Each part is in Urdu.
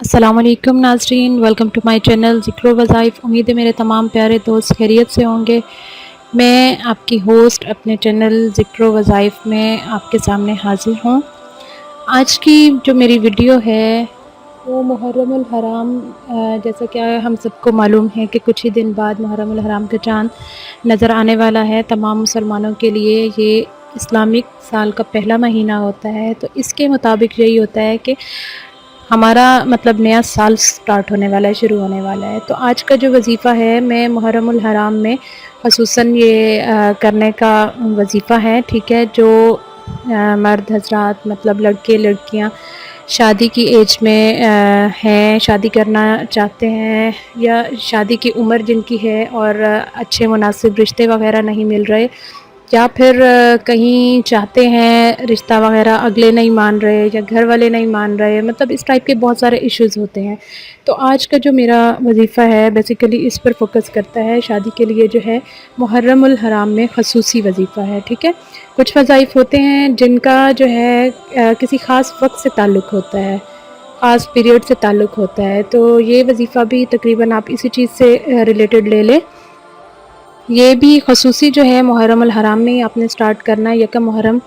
السلام علیکم ناظرین، ویلکم ٹو مائی چینل ذکر و وظائف۔ امید ہے میرے تمام پیارے دوست خیریت سے ہوں گے۔ میں آپ کی ہوسٹ اپنے چینل ذکر و وظائف میں آپ کے سامنے حاضر ہوں۔ آج کی جو میری ویڈیو ہے وہ محرم الحرام، جیسا کہ ہم سب کو معلوم ہے کہ کچھ ہی دن بعد محرم الحرام کا چاند نظر آنے والا ہے۔ تمام مسلمانوں کے لیے یہ اسلامک سال کا پہلا مہینہ ہوتا ہے، تو اس کے مطابق یہی ہوتا ہے کہ ہمارا نیا سال سٹارٹ ہونے والا ہے، شروع ہونے والا ہے۔ تو آج کا جو وظیفہ ہے، میں محرم الحرام میں خصوصاً یہ کرنے کا وظیفہ ہے، ٹھیک ہے، جو مرد حضرات لڑکے لڑکیاں شادی کی ایج میں ہیں، شادی کرنا چاہتے ہیں، یا شادی کی عمر جن کی ہے اور اچھے مناسب رشتے وغیرہ نہیں مل رہے، یا پھر کہیں چاہتے ہیں رشتہ وغیرہ اگلے نہیں مان رہے یا گھر والے نہیں مان رہے، اس ٹائپ کے بہت سارے ایشوز ہوتے ہیں۔ تو آج کا جو میرا وظیفہ ہے بیسیکلی اس پر فوکس کرتا ہے، شادی کے لیے جو ہے محرم الحرام میں خصوصی وظیفہ ہے، ٹھیک ہے۔ کچھ وظائف ہوتے ہیں جن کا جو ہے کسی خاص وقت سے تعلق ہوتا ہے، خاص پیریڈ سے تعلق ہوتا ہے، تو یہ وظیفہ بھی تقریباً آپ اسی چیز سے ریلیٹڈ لے لیں۔ یہ بھی خصوصی جو ہے محرم الحرام میں ہی آپ نے سٹارٹ کرنا ہے، یکم محرم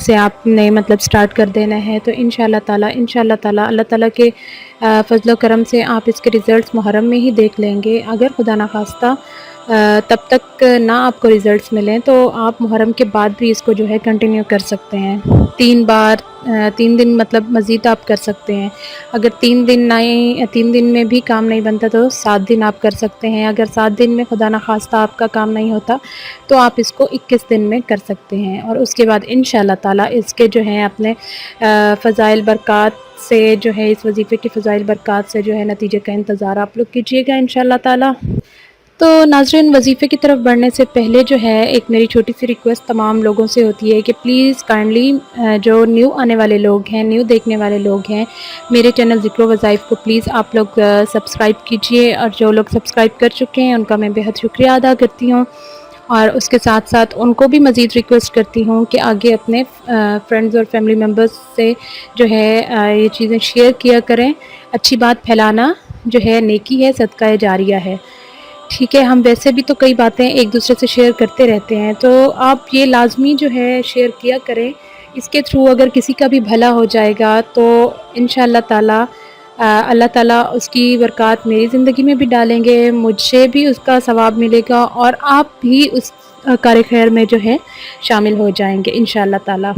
سے آپ نے سٹارٹ کر دینا ہے، تو انشاءاللہ تعالی اللہ تعالیٰ کے فضل و کرم سے آپ اس کے ریزلٹس محرم میں ہی دیکھ لیں گے۔ اگر خدا نخواستہ تب تک نہ آپ کو ریزلٹس ملیں تو آپ محرم کے بعد بھی اس کو جو ہے کنٹینیو کر سکتے ہیں، 3 دن مزید آپ کر سکتے ہیں۔ اگر 3 دن میں بھی کام نہیں بنتا تو 7 دن آپ کر سکتے ہیں۔ اگر 7 دن میں خدا نخواستہ آپ کا کام نہیں ہوتا تو آپ اس کو 21 دن میں کر سکتے ہیں، اور اس کے بعد انشاءاللہ تعالیٰ اس کے جو ہیں اپنے فضائل برکات سے جو ہے اس وظیفے کی فضائل برکات سے جو ہے نتیجے کا انتظار آپ لوگ کیجیے گا انشاءاللہ تعالیٰ۔ تو ناظرین، وظیفے کی طرف بڑھنے سے پہلے جو ہے ایک میری چھوٹی سی ریکویسٹ تمام لوگوں سے ہوتی ہے کہ پلیز کائنڈلی جو نیو آنے والے لوگ ہیں، نیو دیکھنے والے لوگ ہیں، میرے چینل ذکر و وظائف کو پلیز آپ لوگ سبسکرائب کیجئے، اور جو لوگ سبسکرائب کر چکے ہیں ان کا میں بہت شکریہ ادا کرتی ہوں، اور اس کے ساتھ ساتھ ان کو بھی مزید ریکویسٹ کرتی ہوں کہ آگے اپنے فرینڈز اور فیملی ممبرز سے جو ہے یہ چیزیں شیئر کیا کریں۔ اچھی بات پھیلانا جو ہے نیکی ہے، صدقہ جاریہ ہے، ٹھیک ہے۔ ہم ویسے بھی تو کئی باتیں ایک دوسرے سے شیئر کرتے رہتے ہیں، تو آپ یہ لازمی جو ہے شیئر کیا کریں۔ اس کے تھرو اگر کسی کا بھی بھلا ہو جائے گا تو انشاءاللہ تعالی اللہ تعالیٰ اس کی برکات میری زندگی میں بھی ڈالیں گے، مجھے بھی اس کا ثواب ملے گا، اور آپ بھی اس کار خیر میں جو ہے شامل ہو جائیں گے انشاءاللہ تعالی۔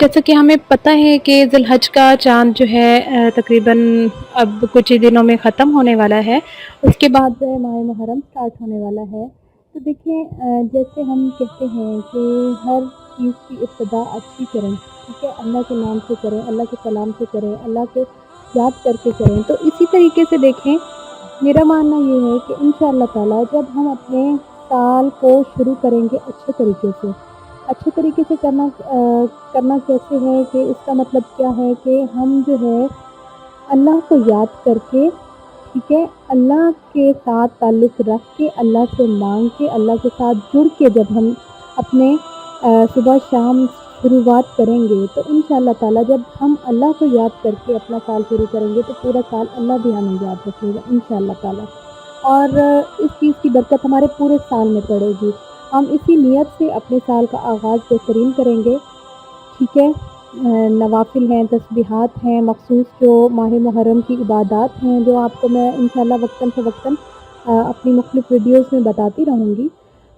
جیسا کہ ہمیں پتہ ہے کہ ذی الحج کا چاند جو ہے تقریباً اب کچھ ہی دنوں میں ختم ہونے والا ہے، اس کے بعد جو ہے ماہ محرم سٹارٹ ہونے والا ہے۔ تو دیکھیں، جیسے ہم کہتے ہیں کہ ہر چیز کی ابتدا اچھی کریں، ٹھیک ہے، اللہ کے نام سے کریں، اللہ کے کلام سے کریں، اللہ کے یاد کر کے کریں، تو اسی طریقے سے دیکھیں میرا ماننا یہ ہے کہ انشاءاللہ تعالی جب ہم اپنے سال کو شروع کریں گے اچھے طریقے سے کرنا کیسے ہے کہ اس کا مطلب کیا ہے کہ ہم جو ہے اللہ کو یاد کر کے، ٹھیک ہے، اللہ کے ساتھ تعلق رکھ کے، اللہ سے مانگ کے، اللہ کے ساتھ جڑ کے جب ہم اپنے صبح شام شروعات کریں گے تو انشاءاللہ تعالی جب ہم اللہ کو یاد کر کے اپنا سال شروع کریں گے تو پورا سال اللہ بھی ہمیں یاد رکھے گا انشاءاللہ تعالی، اور اس چیز کی برکت ہمارے پورے سال میں پڑے گی۔ ہم اسی نیت سے اپنے سال کا آغاز بہترین کریں گے، ٹھیک ہے۔ نوافل ہیں، تسبیحات ہیں، مخصوص جو ماہ محرم کی عبادات ہیں جو آپ کو میں انشاءاللہ وقتاً فوقتاً اپنی مختلف ویڈیوز میں بتاتی رہوں گی،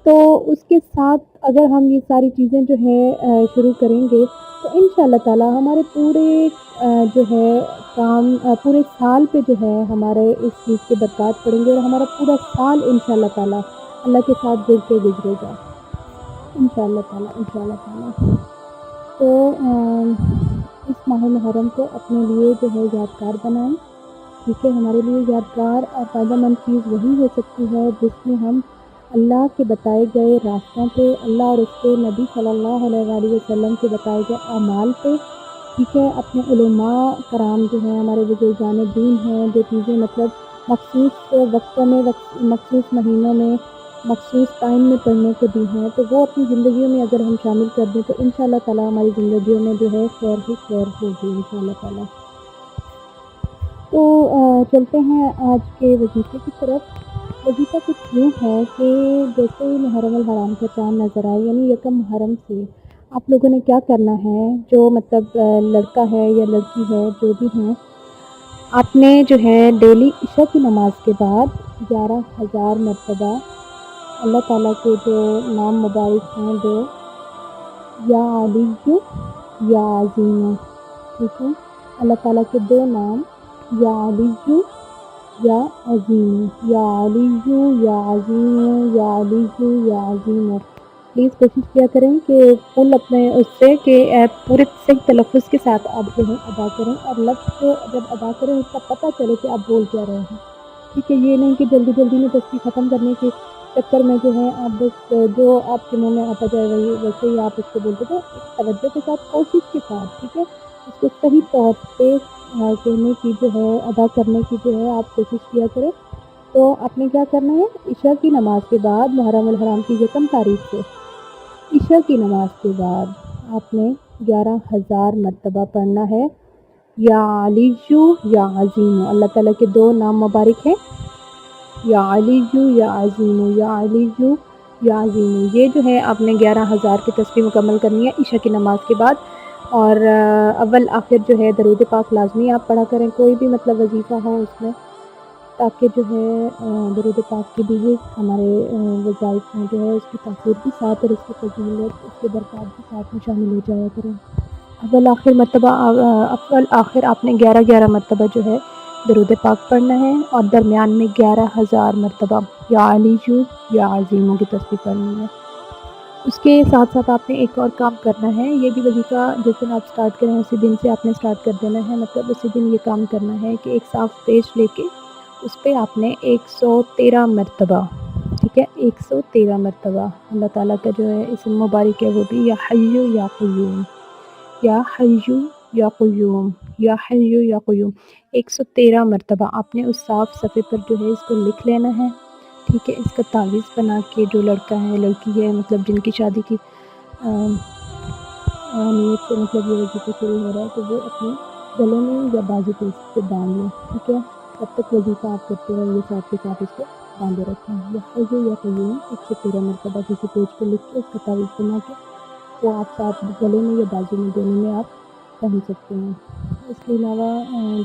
تو اس کے ساتھ اگر ہم یہ ساری چیزیں جو ہے شروع کریں گے تو انشاءاللہ تعالی ہمارے پورے جو ہے کام پورے سال پہ جو ہے ہمارے اس چیز کے برکات پڑیں گے، اور ہمارا پورا سال انشاءاللہ تعالی اللہ کے ساتھ جڑ کے گزرے گا انشاءاللہ تعالی۔ تو اس ماہ محرم کو اپنے لیے جو ہے یادگار بنائیں، ٹھیک ہے۔ ہمارے لیے یادگار اور فائدہ مند چیز وہی ہو سکتی ہے جس میں ہم اللہ کے بتائے گئے راستوں پہ، اللہ اور اس کے نبی صلی اللہ علیہ وآلہ وسلم کے بتائے گئے اعمال پہ، ٹھیک ہے، اپنے علماء کرام جو ہیں، ہمارے بزرگان دین ہیں، جو چیزیں مخصوص وقتوں میں، مخصوص مہینوں میں، مخصوص ٹائم میں پڑھنے کو دی ہیں، تو وہ اپنی زندگیوں میں اگر ہم شامل کر دیں تو انشاءاللہ تعالی ہماری زندگیوں میں جو ہے خیر ہی خیر ہوگی انشاءاللہ تعالی۔ چلتے ہیں آج کے وظیفے کی طرف۔ وظیفہ کچھ یوں ہے کہ جیسے ہی محرم الحرام کا چاند نظر آئے، یعنی یکم محرم سے آپ لوگوں نے کیا کرنا ہے، جو مطلب لڑکا ہے یا لڑکی ہے جو بھی ہیں، آپ نے جو ہے ڈیلی عشاء کی نماز کے بعد 11,000 مرتبہ اللہ تعالیٰ کے جو نام مبارک ہیں دو، یا علی یا عظیم، ٹھیک ہے، اللہ تعالیٰ کے دو نام، یا علی یا عظیم، یا علی یا عظیم، یا علی یا عظیم۔ پلیز کوشش کیا کریں کہ فل اپنے اس سے کہ پورے صحیح تلفظ کے ساتھ آپ جو ہے ادا کریں، اور لفظ کو جب ادا کریں اس کا پتہ چلے کہ آپ بول کیا رہے ہیں، ٹھیک ہے۔ یہ نہیں کہ جلدی جلدی میں تسبیح ختم کرنے کے چکر میں جو ہے آپ بس جو آپ کے منہ میں آتا جائے وہی ویسے ہی آپ اس کو بولتے تھے، ایک توجہ کے ساتھ، کوشش کے ساتھ، ٹھیک ہے، اس کو صحیح طور پہ کہنے کی جو ہے، ادا کرنے کی جو ہے آپ کوشش کیا کریں۔ تو آپ نے کیا کرنا ہے، عشاء کی نماز کے بعد محرم الحرام کی یکم تاریخ سے عشاء کی نماز کے بعد آپ نے 11,000 مرتبہ پڑھنا ہے، یا علی یا عظیم۔ اللہ تعالیٰ کے دو نام مبارک ہیں، یا علی یا عظیم، یا علی یا عظیم۔ یہ جو ہے آپ نے 11,000 کی تسبیح مکمل کرنی ہے عشاء کی نماز کے بعد، اور اول آخر جو ہے درود پاک لازمی آپ پڑھا کریں، کوئی بھی مطلب وظیفہ ہو اس میں، تاکہ جو ہے درود پاک کی بھی ہمارے وظائف میں جو ہے اس کی تاثیر بھی ساتھ اور اس کی فضیلت، اس کے برکات بھی ساتھ میں شامل ہو جایا کریں۔ اول آخر آپ نے 11 مرتبہ جو ہے درود پاک پڑھنا ہے، اور درمیان میں 11,000 مرتبہ یا علی یا عظیموں کی تسبیح پڑھنی ہے۔ اس کے ساتھ ساتھ آپ نے ایک اور کام کرنا ہے، یہ بھی وظیفہ جس دن آپ سٹارٹ کریں اسی دن سے آپ نے سٹارٹ کر دینا ہے، مطلب اسی دن یہ کام کرنا ہے کہ ایک صاف پیج لے کے اس پہ آپ نے 113 مرتبہ، ٹھیک ہے، 113 مرتبہ اللہ تعالیٰ کا جو ہے اسم مبارک ہے وہ بھی یا حی یا قیوم، یا حی یا قیوم، یا حی یا قیوم، 113 مرتبہ آپ نے اس صاف صفحے پر جو ہے اس کو لکھ لینا ہے، ٹھیک ہے۔ اس کا تعویذ بنا کے جو لڑکا ہے لڑکی ہے مطلب جن کی شادی کی نیت سے مطلب یہ وظیفہ شروع ہو رہا ہے، تو وہ اپنے گلے میں یا بازو پہ اس کو باندھ لیں، ٹھیک ہے۔ تب تک وظیفہ آپ کرتے رہیں یہ ساتھ کے ساتھ اس کو باندھے رکھیں، یا حی یا قیوم 113 مرتبہ کسی پیج پہ لکھ کے اس کا تعویذ بنا کے وہ آپ ساتھ گلے میں یا بازو میں دونوں میں آپ پہن سکتے ہیں۔ اس کے علاوہ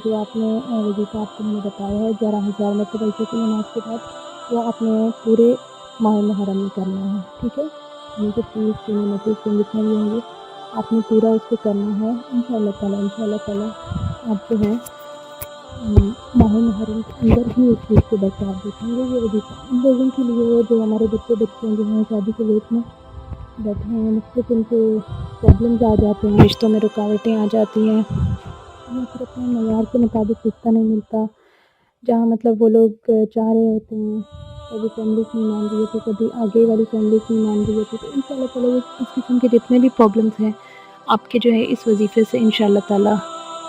جو آپ نے وظیفہ آپ کو میں نے بتایا ہے 11,000 مرتبہ عشاء کی نماز کے بعد، وہ آپ نے پورے ماہ محرم میں کرنا ہے، ٹھیک ہے۔ ان کے 30 29 جتنے بھی ہوں گے آپ نے پورا اس کو کرنا ہے، انشاءاللہ تعالیٰ آپ جو ہے ماہ محرم کے اندر ہی اس چیز کو برکات دیتے ہیں۔ یہ وظیفہ ان لوگوں کے لیے جو ہمارے بچے جو ہیں شادی کے ویٹ میں بیٹھے ہیں، مختلف ان کے پرابلمز آ جاتے ہیں، رشتوں میں رکاوٹیں آ جاتی ہیں، یا پھر اپنے معیار کے مطابق رشتہ نہیں ملتا جہاں مطلب وہ لوگ چاہ رہے ہوتے ہیں، کبھی فیملیز نہیں مان رہی ہوتی، کبھی آگے والی فیملیز نہیں مان رہی ہوتی، تو انشاءاللہ تعالیٰ اس قسم کے جتنے بھی پرابلمز ہیں آپ کے جو ہے اس وظیفے سے انشاءاللہ تعالیٰ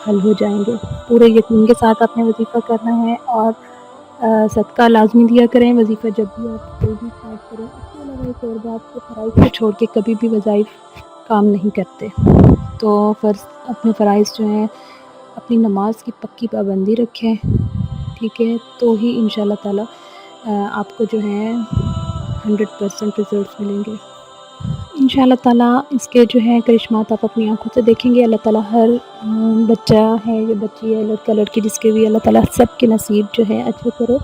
حل ہو جائیں گے۔ پورے یقین کے ساتھ آپ نے وظیفہ کرنا ہے، اور صدقہ لازمی دیا کریں وظیفہ جب بھی آپ کوئی بھی اسٹارٹ کریں۔ اس کے علاوہ ایک اور بات کہ فرائض کو چھوڑ کے کبھی بھی وظائف کام نہیں کرتے، تو اپنے فرائض جو ہیں اپنی نماز کی پکی پابندی رکھیں، ٹھیک ہے، تو ہی انشاءاللہ تعالیٰ آپ کو جو ہے 100% ریزلٹس ملیں گے انشاءاللہ تعالیٰ۔ اس کے جو ہے کرشمات آپ اپنی آنکھوں سے دیکھیں گے۔ اللہ تعالیٰ ہر بچہ ہے یا بچی ہے، لڑکا لڑکی جس کے بھی، اللہ تعالیٰ سب کے نصیب جو ہے اچھے کرے،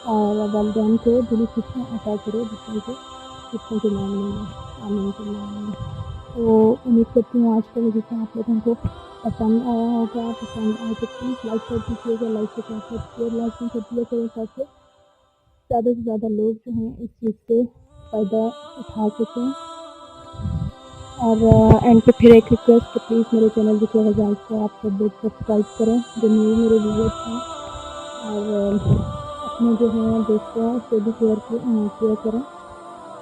اور والدین کو دلی خوشیاں عطا کرے، بچوں کے معاملے میں، آمین کے معاملے میں۔ تو امید کرتی ہوں آج کا وظیفہ آپ لوگوں کو پسند آیا ہوگا، پسند آئے تو پلیز لائک کر دیجیے گا، لائک کے ساتھ ساتھ شیئر لازمی کر دیا کریں تاکہ زیادہ سے زیادہ لوگ جو ہیں اس چیز سے فائدہ اٹھا سکیں۔ اور اینڈ پہ پھر ایک ریکویسٹ کہ پلیز میرے چینل ذکر وظائف کو آپ سب لوگ سبسکرائب کریں جو نیو میرے ویڈیوز ہیں، اور اپنے جو ہیں دوستوں سے بھی شیئر کریں۔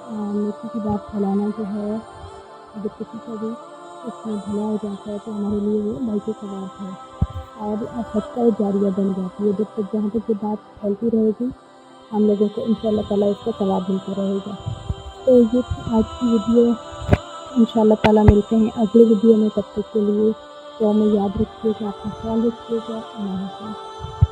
نیکی کی بات پھیلانا جو ہے اگر کسی کا بھی اس میں بھلا ہو جاتا ہے تو ہمارے لیے وہ باعث ثواب ہے، اور صدقہ جاریہ بن جاتی ہے۔ جب تک جہاں تک یہ بات پھیلتی رہے گی ہم لوگوں کو انشاءاللہ تعالیٰ اس کا ثواب ملتا رہے گا۔ تو یہ تھی آج کی ویڈیو، انشاءاللہ تعالیٰ ملتے ہیں اگلی ویڈیو میں، تب تک کے لیے تو ہمیں یاد رکھیے گا، اپنا خیال رکھیے گا، اللہ حافظ۔